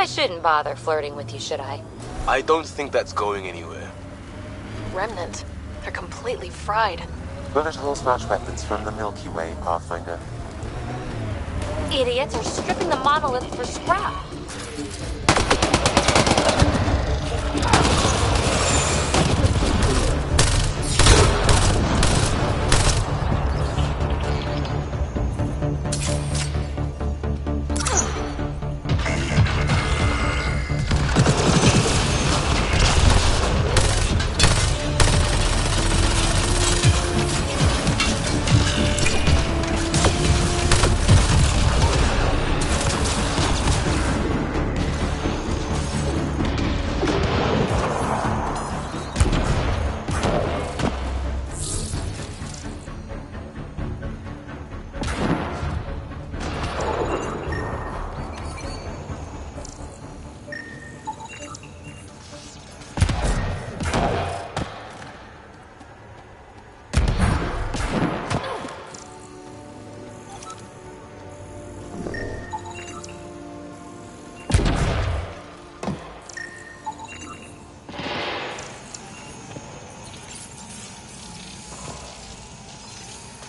I shouldn't bother flirting with you, should I? I don't think that's going anywhere. Remnant. They're completely fried. Bullet hole smash weapons from the Milky Way, Pathfinder. Idiots are stripping the monolith for scrap.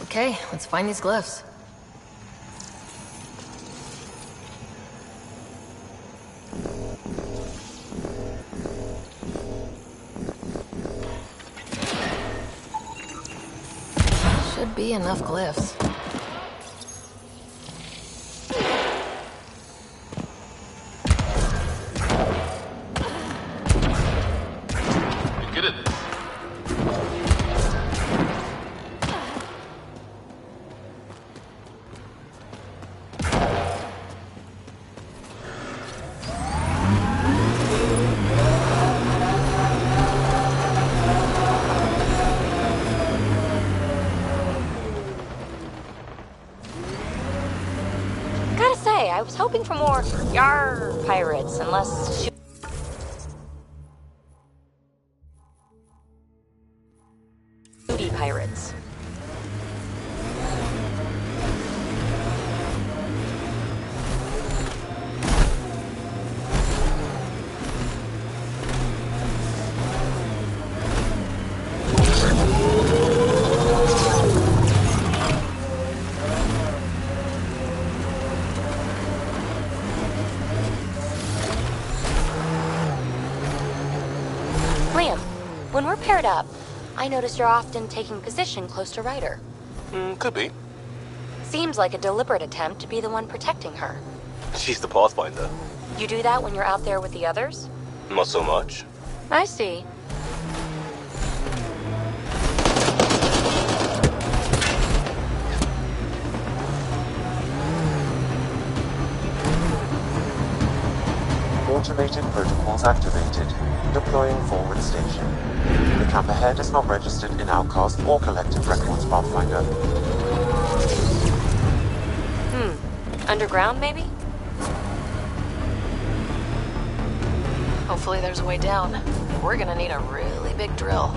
Okay, let's find these glyphs. Should be enough glyphs. You're good at this. I was hoping for more yar pirates and less shooty pirates. When we're paired up, I notice you're often taking position close to Ryder. Could be. Seems like a deliberate attempt to be the one protecting her. She's the Pathfinder. You do that when you're out there with the others? Not so much. I see. Automated protocols activated. Deploying forward station. The camp ahead is not registered in Outcast or collected records, Pathfinder. Underground, maybe? Hopefully there's a way down. We're gonna need a really big drill.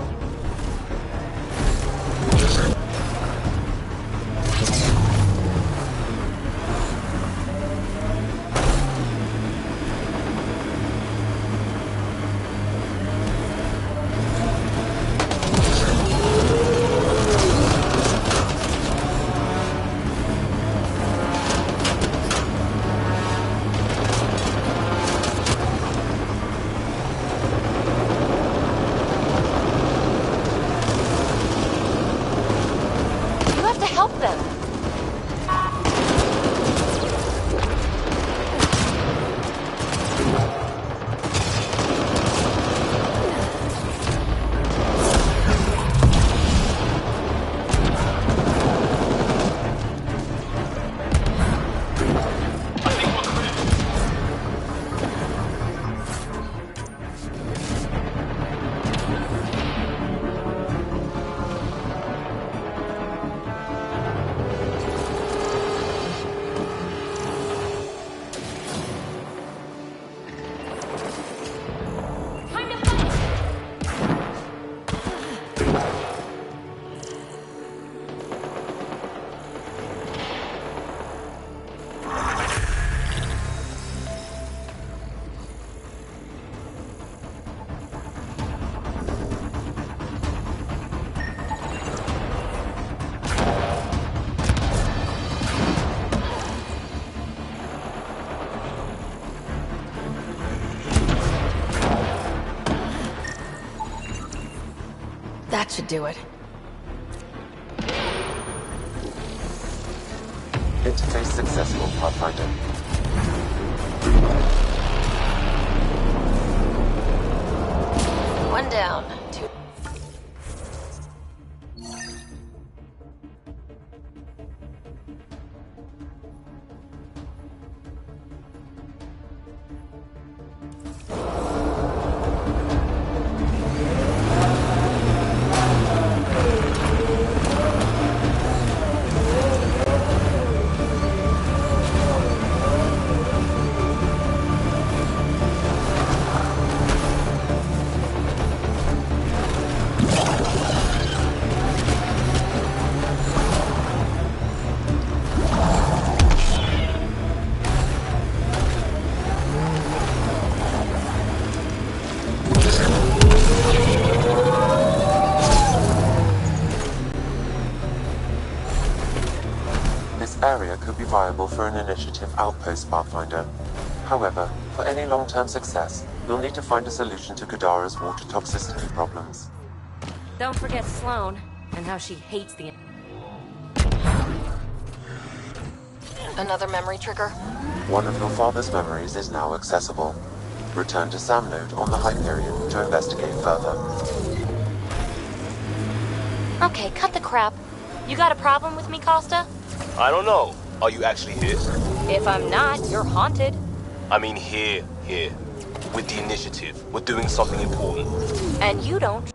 That should do it. Interface successful, Pathfinder. One down. Two. Area could be viable for an initiative outpost, Pathfinder. However, for any long-term success, you'll need to find a solution to Kadara's water toxicity problems. Don't forget Sloane, and how she hates the... Another memory trigger? One of your father's memories is now accessible. Return to Sam Node on the Hyperion to investigate further. Okay, cut the crap. You got a problem with me, Costa? I don't know. Are you actually here? If I'm not, you're haunted. I mean here. With the initiative. We're doing something important. And you don't.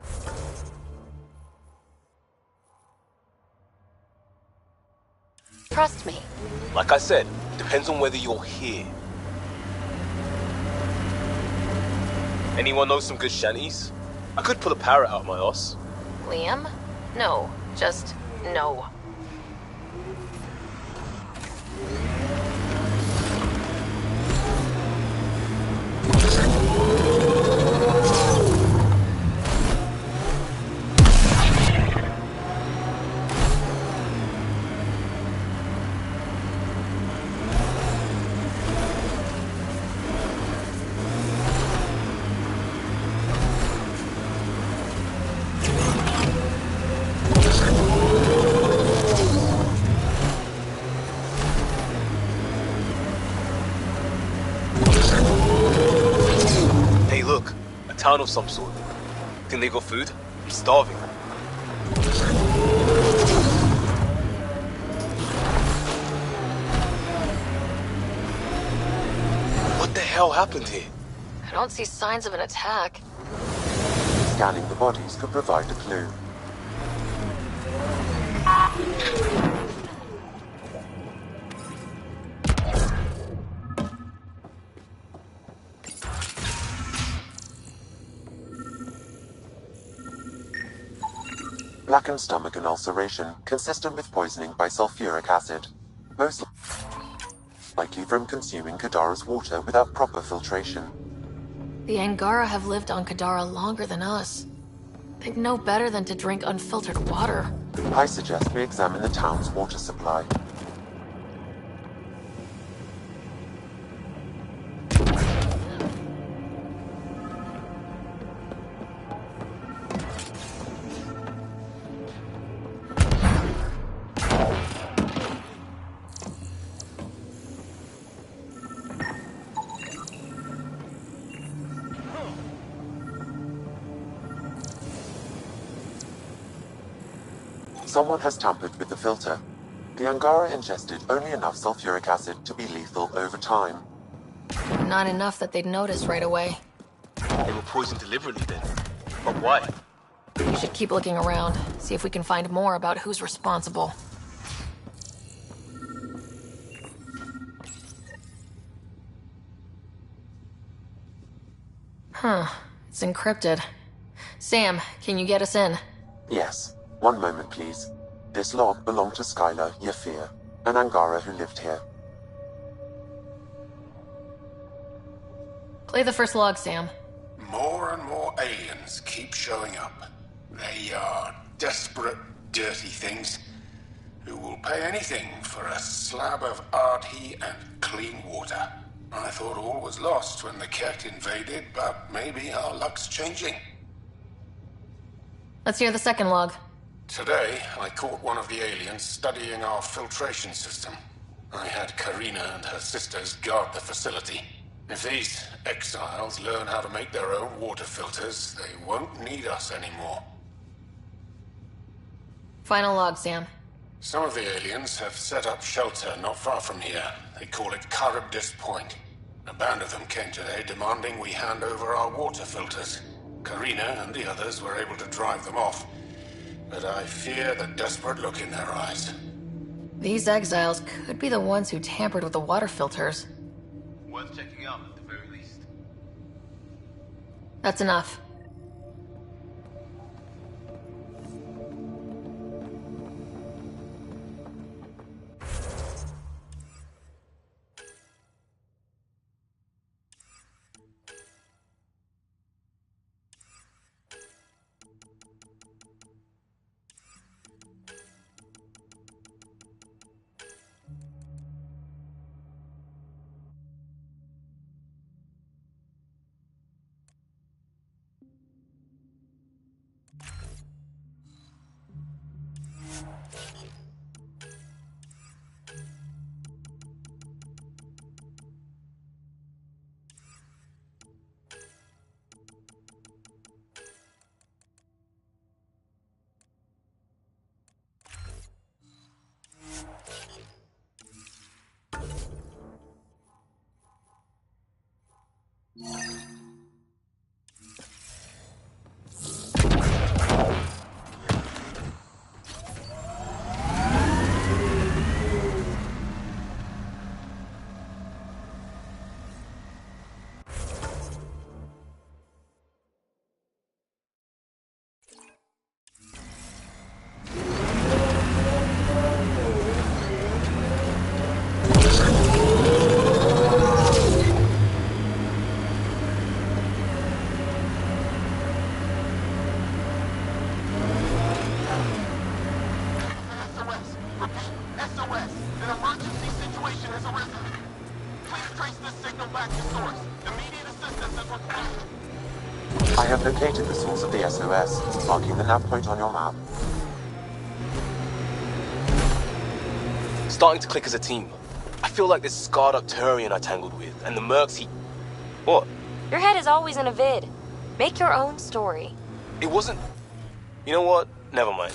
Trust me. Like I said, depends on whether you're here. Anyone know some good shanties? I could pull a parrot out my ass. Liam? No. Just no. Town of some sort. Think they got food? I'm starving. What the hell happened here? I don't see signs of an attack. Scanning the bodies could provide a clue. Blackened stomach and ulceration, consistent with poisoning by sulfuric acid. Most likely from consuming Kadara's water without proper filtration. The Angara have lived on Kadara longer than us. They'd know better than to drink unfiltered water. I suggest we examine the town's water supply. Someone has tampered with the filter. The Angara ingested only enough sulfuric acid to be lethal over time. Not enough that they'd notice right away. They were poisoned deliberately then. But why? We should keep looking around, see if we can find more about who's responsible. Huh. It's encrypted. Sam, can you get us in? Yes. One moment, please. This log belonged to Skylar Yafir, an Angara who lived here. Play the first log, Sam. More and more aliens keep showing up. They are desperate, dirty things who will pay anything for a slab of Ardhi and clean water. I thought all was lost when the Ket invaded, but maybe our luck's changing. Let's hear the second log. Today, I caught one of the aliens studying our filtration system. I had Karina and her sisters guard the facility. If these exiles learn how to make their own water filters, they won't need us anymore. Final log, Sam. Some of the aliens have set up shelter not far from here. They call it Charybdis Point. A band of them came today demanding we hand over our water filters. Karina and the others were able to drive them off, but I fear the desperate look in their eyes. These exiles could be the ones who tampered with the water filters. Worth checking out at the very least. That's enough. I have located the source of the SOS, marking the nav point on your map. Starting to click as a team. I feel like this scarred up Turian I tangled with, and the mercs he... What? Your head is always in a vid. Make your own story. It wasn't... You know what? Never mind.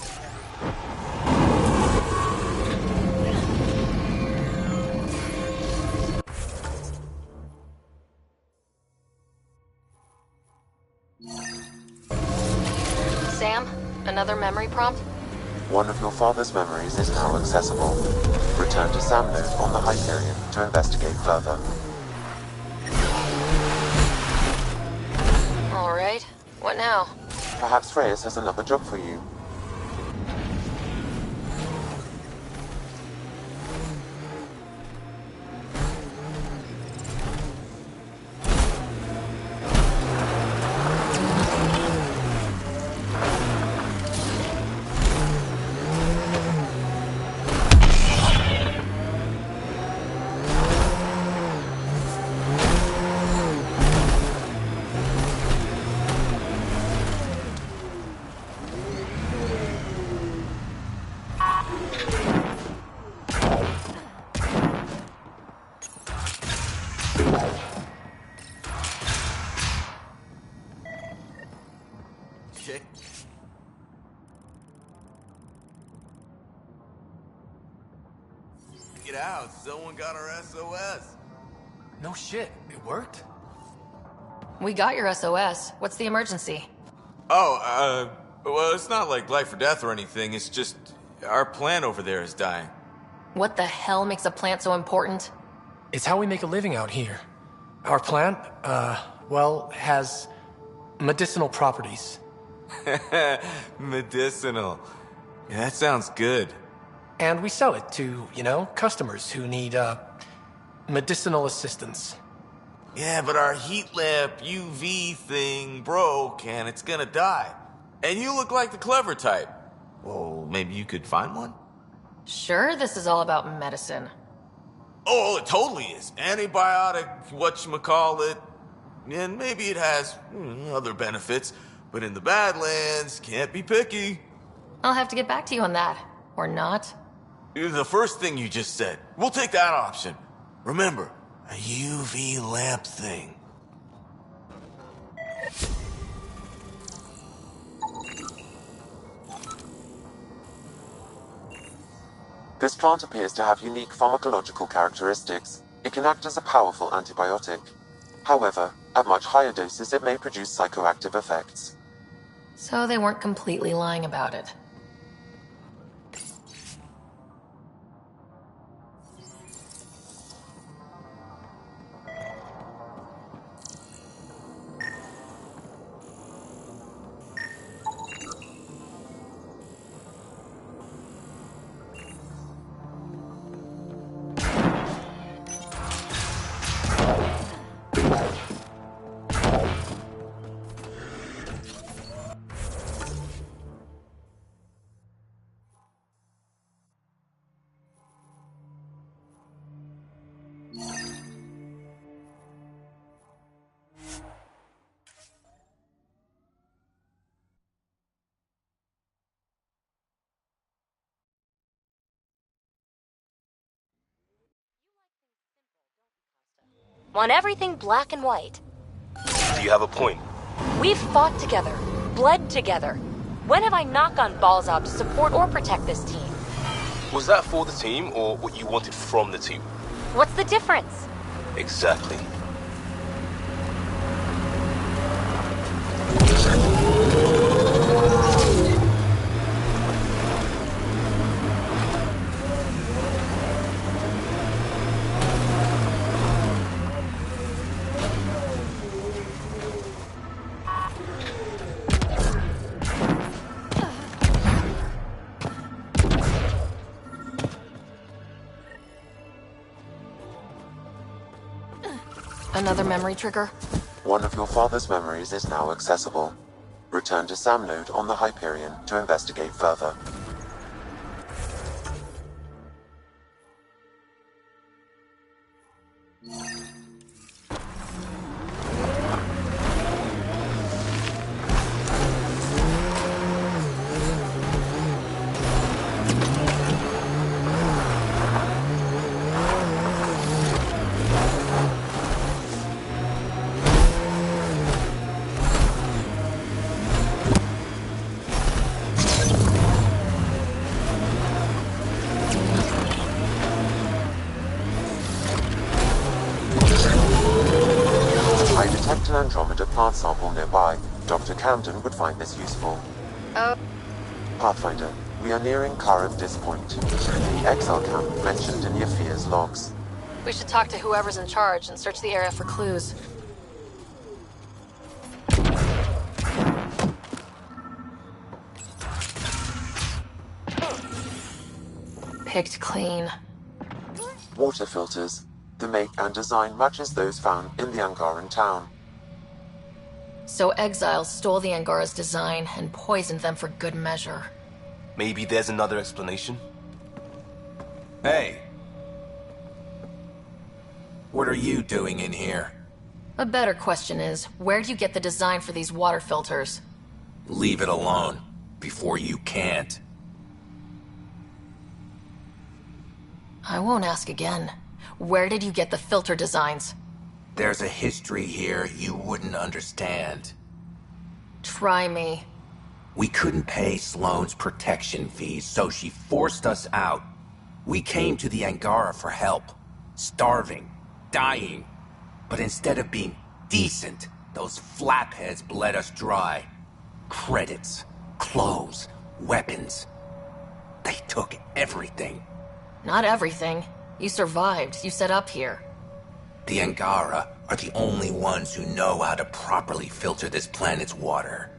Sam, another memory prompt? One of your father's memories is now accessible. Return to Sam Node on the Hyperion to investigate further. Alright, what now? Perhaps Reyes has another job for you. Shit. Get out, someone got our SOS. No shit, it worked? We got your SOS. What's the emergency? Oh, well, it's not like life or death or anything. It's just our plant over there is dying. What the hell makes a plant so important? It's how we make a living out here. Our plant, well, has medicinal properties. Medicinal. Yeah, that sounds good. And we sell it to, customers who need, medicinal assistance. Yeah, but our heat lamp UV thing broke and it's gonna die. And you look like the clever type. Well, maybe you could find one? Sure, this is all about medicine. Oh, it totally is. Antibiotic, whatchamacallit. And maybe it has other benefits. But in the Badlands, can't be picky. I'll have to get back to you on that. Or not. The first thing you just said. We'll take that option. Remember, a UV lamp thing. This plant appears to have unique pharmacological characteristics. It can act as a powerful antibiotic. However, at much higher doses it may produce psychoactive effects. So they weren't completely lying about it. Want everything black and white. Do you have a point? We've fought together, bled together. When have I not gone balls out to support or protect this team? Was that for the team or what you wanted from the team? What's the difference? Exactly. Another memory trigger? One of your father's memories is now accessible. Return to Sam Node on the Hyperion to investigate further. I detect an Andromeda plant sample nearby. Dr. Camden would find this useful. Oh. Pathfinder, we are nearing Karavdis Point, the exile camp mentioned in Yafir's logs. We should talk to whoever's in charge and search the area for clues. Picked clean. Water filters. The make and design matches those found in the Angaran town. So exiles stole the Angara's design and poisoned them for good measure. Maybe there's another explanation? Hey. What are you doing in here? A better question is, where do you get the design for these water filters? Leave it alone, before you can't. I won't ask again. Where did you get the filter designs? There's a history here you wouldn't understand. Try me. We couldn't pay Sloane's protection fees, so she forced us out. We came to the Angara for help. Starving. Dying. But instead of being decent, those flapheads bled us dry. Credits. Clothes. Weapons. They took everything. Not everything. You survived. You set up here. The Angara are the only ones who know how to properly filter this planet's water.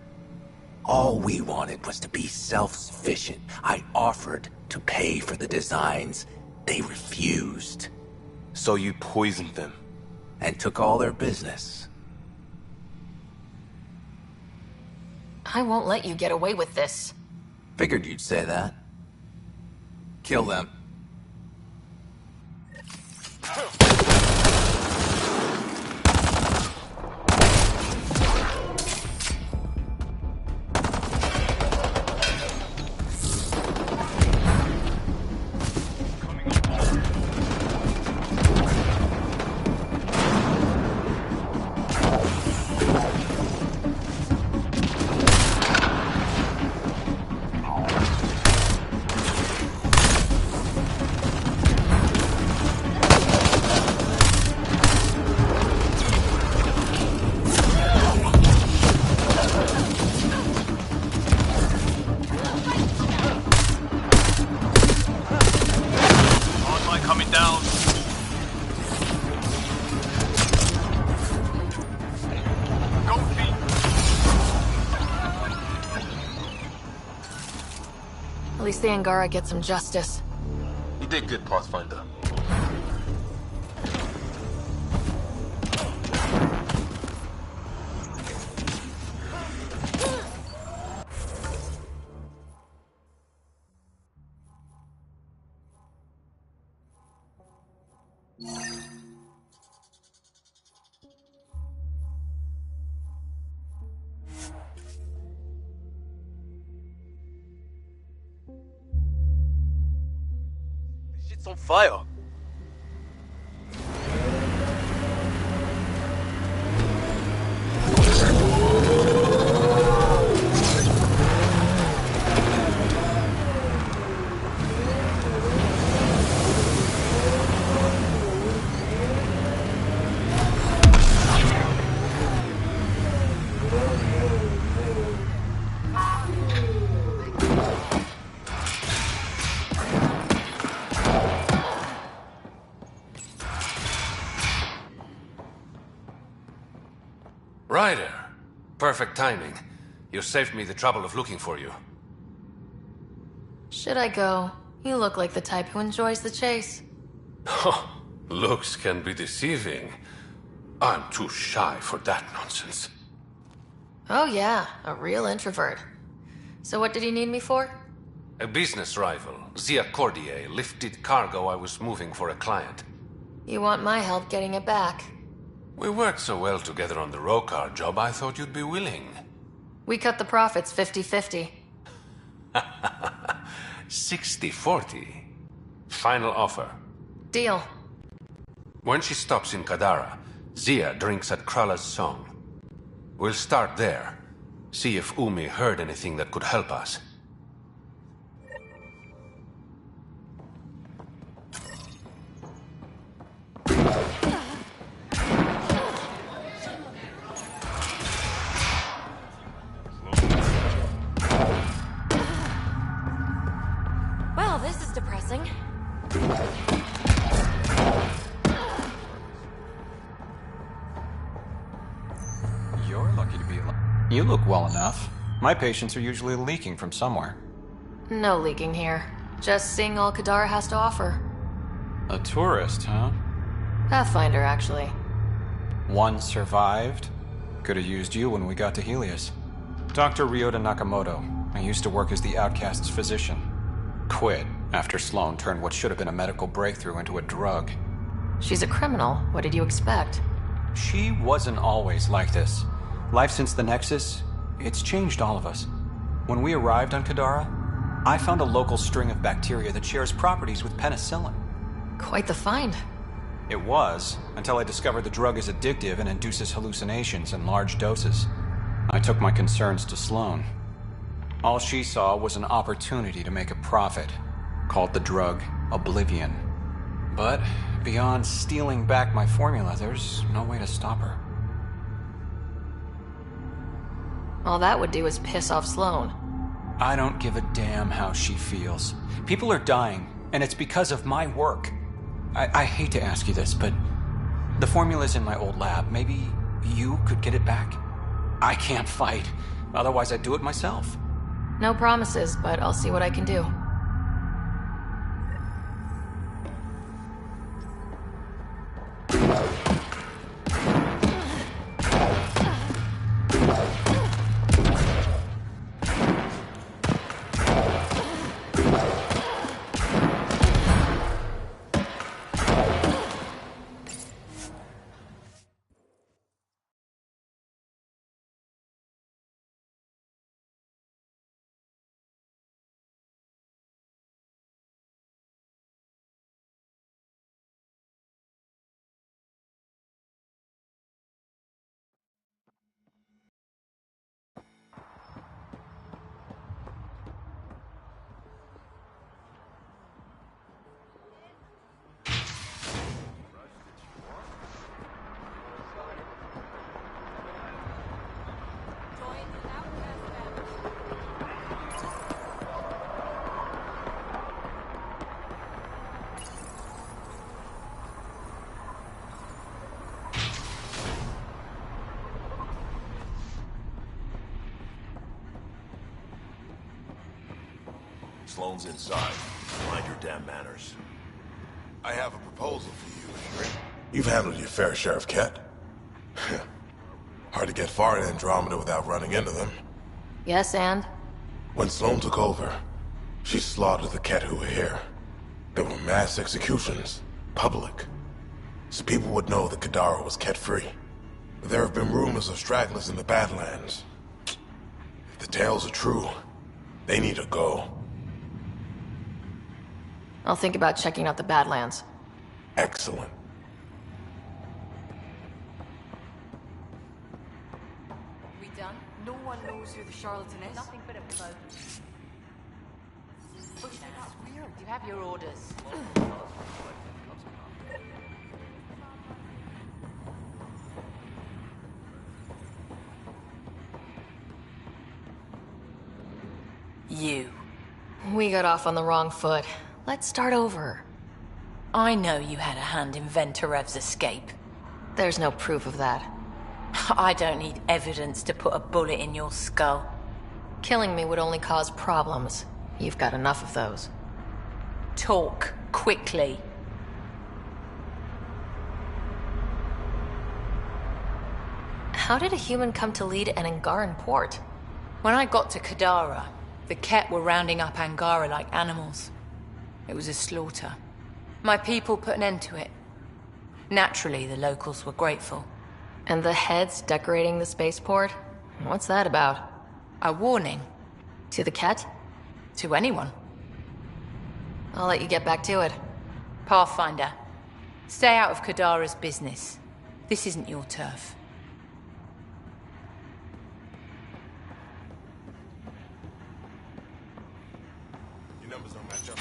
All we wanted was to be self-sufficient. I offered to pay for the designs. They refused. So you poisoned them? And took all their business. I won't let you get away with this. Figured you'd say that. Kill them. At least the Angara get some justice. You did good, Pathfinder. Shit's on fire. Ryder. Perfect timing. You saved me the trouble of looking for you. Should I go? You look like the type who enjoys the chase. Oh, looks can be deceiving. I'm too shy for that nonsense. Oh yeah, a real introvert. So what did you need me for? A business rival, Zia Cordier, lifted cargo I was moving for a client. You want my help getting it back? We worked so well together on the Rokar job, I thought you'd be willing. We cut the profits 50-50. 60-40. Final offer. Deal. When she stops in Kadara, Zia drinks at Krala's song. We'll start there. See if Umi heard anything that could help us. Well, this is depressing. You're lucky to be alive. You look well enough. My patients are usually leaking from somewhere. No leaking here. Just seeing all Kadara has to offer. A tourist, huh? Pathfinder, actually. One survived. Could have used you when we got to Helios. Dr. Ryota Nakamoto. I used to work as the outcast's physician. Quit after Sloan turned what should have been a medical breakthrough into a drug. She's a criminal. What did you expect? She wasn't always like this. Life since the Nexus, it's changed all of us. When we arrived on Kadara, I found a local string of bacteria that shares properties with penicillin. Quite the find. It was, until I discovered the drug is addictive and induces hallucinations in large doses. I took my concerns to Sloan. All she saw was an opportunity to make a profit, called the drug Oblivion. But beyond stealing back my formula, there's no way to stop her. All that would do is piss off Sloan. I don't give a damn how she feels. People are dying, and it's because of my work. I hate to ask you this, but the formula's in my old lab. Maybe you could get it back? I can't fight. Otherwise, I'd do it myself. No promises, but I'll see what I can do. Sloane's inside. Mind your damn manners. I have a proposal for you, Henry. You've handled your fair share of Ket. Hard to get far in Andromeda without running into them. Yes, and? When Sloane took over, she slaughtered the Ket who were here. There were mass executions, public. So people would know that Kadara was Ket-free. But there have been rumors of stragglers in the Badlands. If the tales are true, they need to go. I'll think about checking out the Badlands. Excellent. We done? No one knows who the charlatan is. Nothing but a cloak. Oh, that's weird. You have your orders. You. We got off on the wrong foot. Let's start over. I know you had a hand in Venturev's escape. There's no proof of that. I don't need evidence to put a bullet in your skull. Killing me would only cause problems. You've got enough of those. Talk quickly. How did a human come to lead an Angaran port? When I got to Kadara, the Ket were rounding up Angara like animals. It was a slaughter. My people put an end to it. Naturally, the locals were grateful. And the heads decorating the spaceport? What's that about? A warning. To the Ket? To anyone. I'll let you get back to it. Pathfinder, stay out of Kadara's business. This isn't your turf. Your numbers don't match up.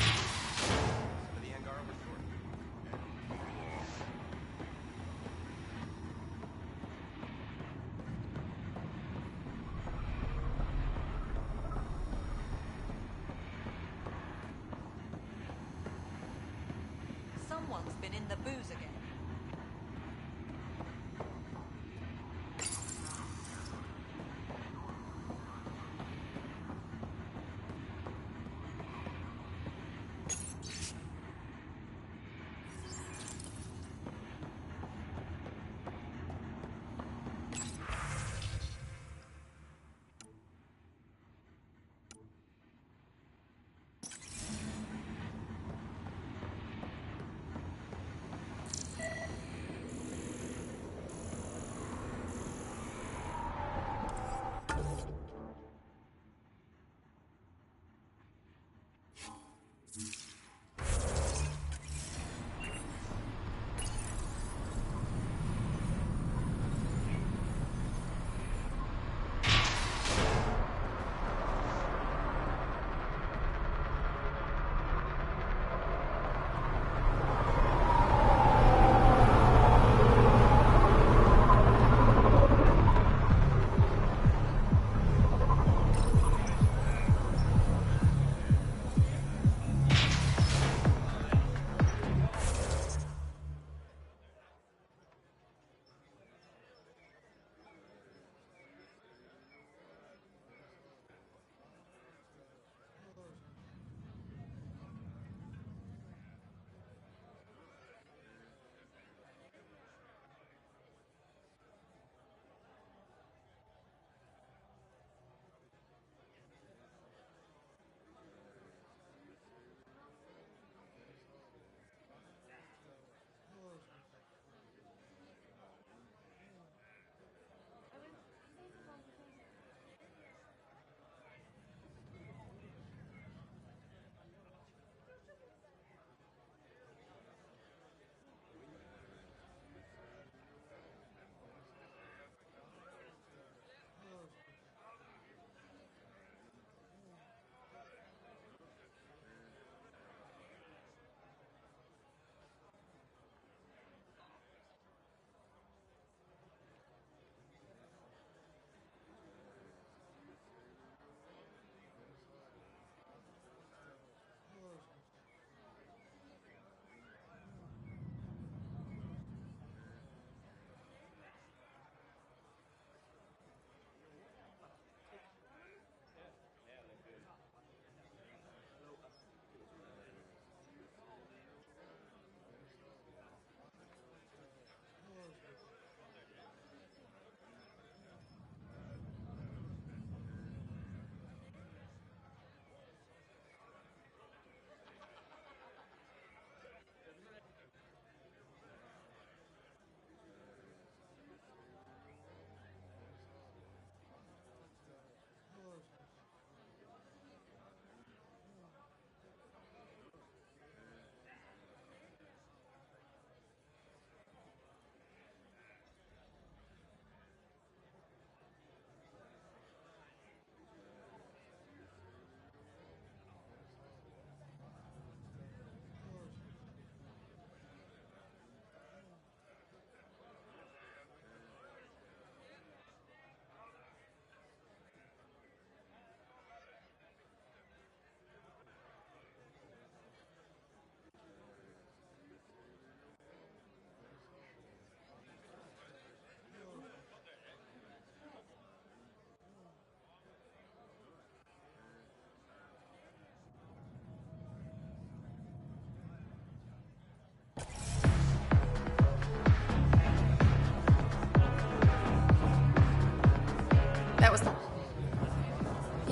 Someone's been in the booze again.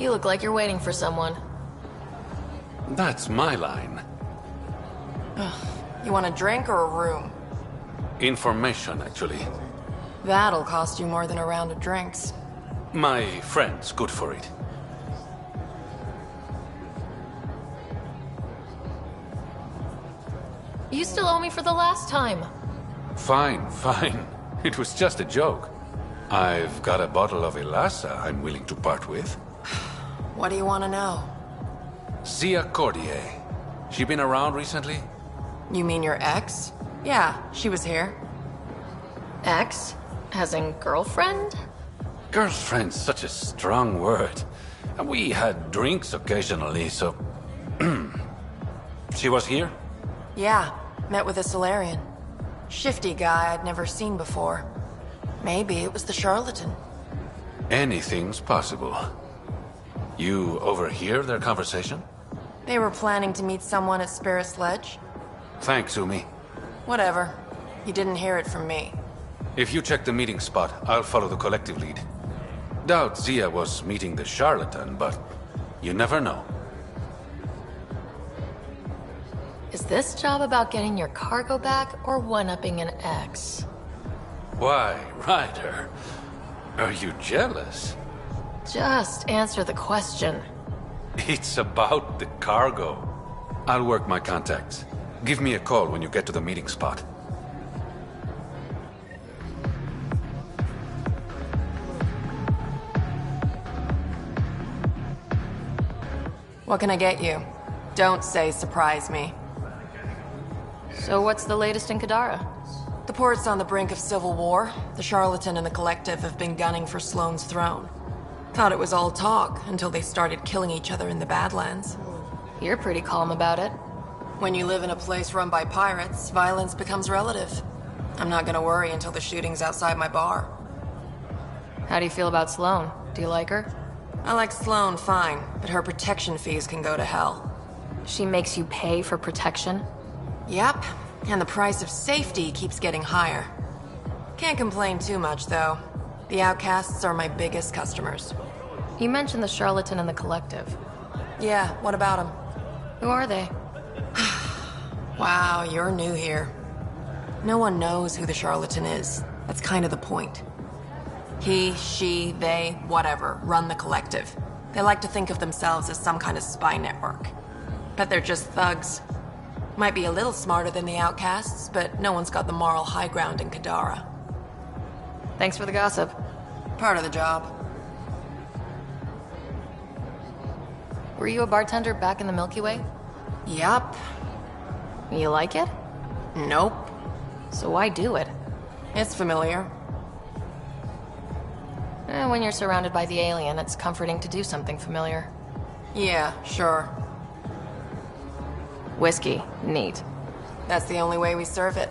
You look like you're waiting for someone. That's my line. You want a drink or a room? Information, actually. That'll cost you more than a round of drinks. My friend's good for it. You still owe me for the last time. Fine, fine. It was just a joke. I've got a bottle of Elasa I'm willing to part with. What do you want to know? Zia Cordier. She been around recently? You mean your ex? Yeah, she was here. Ex? As in girlfriend? Girlfriend's such a strong word. And we had drinks occasionally, so... She was here? Yeah, met with a Solarian. Shifty guy I'd never seen before. Maybe it was the charlatan. Anything's possible. You overhear their conversation? They were planning to meet someone at Spirit's Ledge. Thanks, Umi. Whatever. You didn't hear it from me. If you check the meeting spot, I'll follow the collective lead. Doubt Zia was meeting the charlatan, but you never know. Is this job about getting your cargo back or one-upping an ex? Why, Ryder? Are you jealous? Just answer the question. It's about the cargo. I'll work my contacts. Give me a call when you get to the meeting spot. What can I get you? Don't say surprise me. So what's the latest in Kadara? The port's on the brink of civil war. The charlatan and the collective have been gunning for Sloane's throne. Thought it was all talk until they started killing each other in the Badlands. You're pretty calm about it. When you live in a place run by pirates, violence becomes relative. I'm not gonna worry until the shooting's outside my bar. How do you feel about Sloane? Do you like her? I like Sloane fine, but her protection fees can go to hell. She makes you pay for protection? Yep, and the price of safety keeps getting higher. Can't complain too much, though. The outcasts are my biggest customers. You mentioned the charlatan and the collective. Yeah, what about them? Who are they? Wow, you're new here. No one knows who the charlatan is. That's kind of the point. He, she, they, whatever, run the collective. They like to think of themselves as some kind of spy network. But they're just thugs. Might be a little smarter than the outcasts, but no one's got the moral high ground in Kadara. Thanks for the gossip. Part of the job. Were you a bartender back in the Milky Way? Yup. You like it? Nope. So why do it? It's familiar. When you're surrounded by the alien, it's comforting to do something familiar. Yeah, sure. Whiskey. Neat. That's the only way we serve it.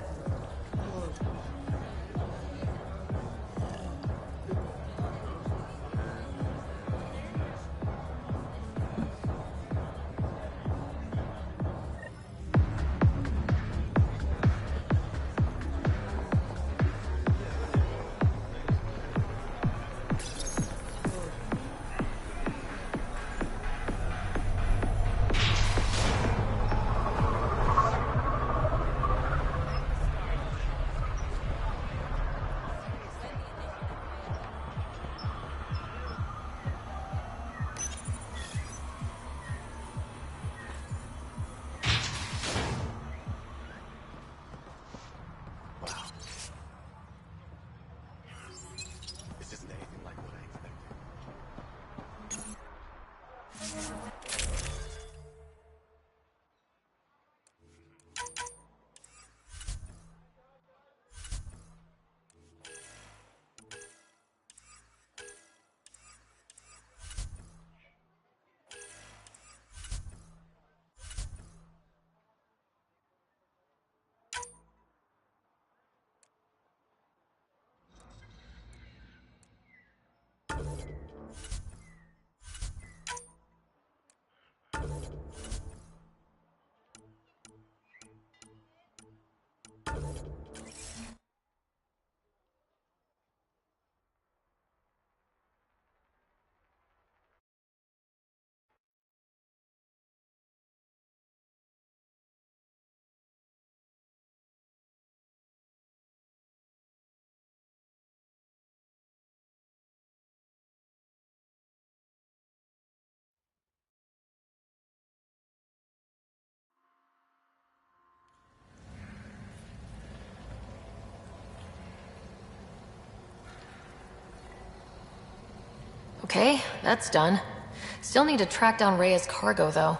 Okay, that's done. Still need to track down Rhea's cargo, though.